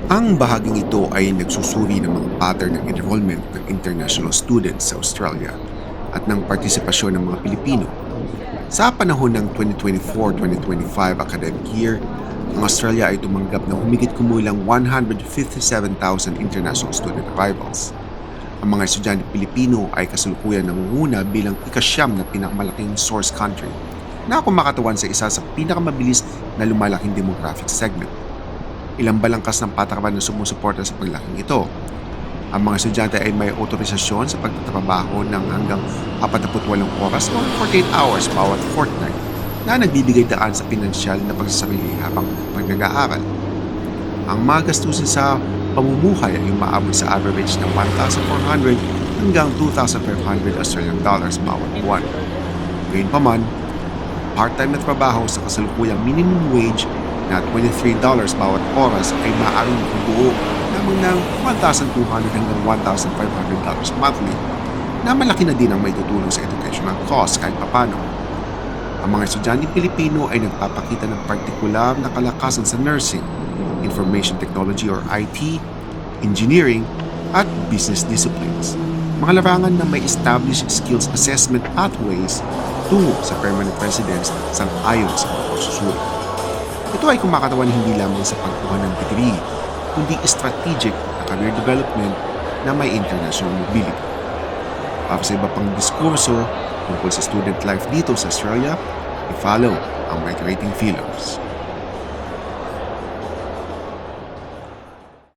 Ang bahaging ito ay nagsusuri ng mga pattern ng enrollment ng international students sa Australia at ng partisipasyon ng mga Pilipino. Sa panahon ng 2024-2025 academic year, ang Australia ay tumanggap ng humigit kumulang 157,000 international student arrivals. Ang mga estudyante Pilipino ay kasalukuyan nangunguna bilang ikasyam na pinakamalaking source country na kumakatawan sa isa sa pinakamabilis na lumalaking demographic segment. Ilang balangkas ng patakaran na sumusuporta sa paglaking ito. Ang mga estudyante ay may otorisasyon sa pagtatrabaho ng hanggang 48 oras o 48 hours bawat fortnight na nagbibigay daan sa pinansyal na pagsasarili habang nag-aaral. Ang mga gastusin sa pamumuhay ay umaabot sa average ng 1,400 hanggang 2,500 Australian dollars bawat buwan. Gayunpaman, part-time na trabaho sa kasalukuyang minimum wage na $23 bawat oras ay maaaring makubuo lamang ng $1,200 hanggang $1,500 monthly na malaki na din ang maitutulong sa educational cost kahit papano. Ang mga estudyanteng Pilipino ay nagpapakita ng partikular na kalakasan sa nursing, information technology or IT, engineering, at business disciplines. Mga larangan na may established skills assessment pathways tungo sa permanent residence sang-ayon sa mga pagsusuri. Ito ay kumakatawan hindi lamang sa pagkuha ng degree, kundi strategic na career development na may international mobility. Para sa iba pang diskurso tungkol sa student life dito sa Australia, i-follow ang Migrating Fellows.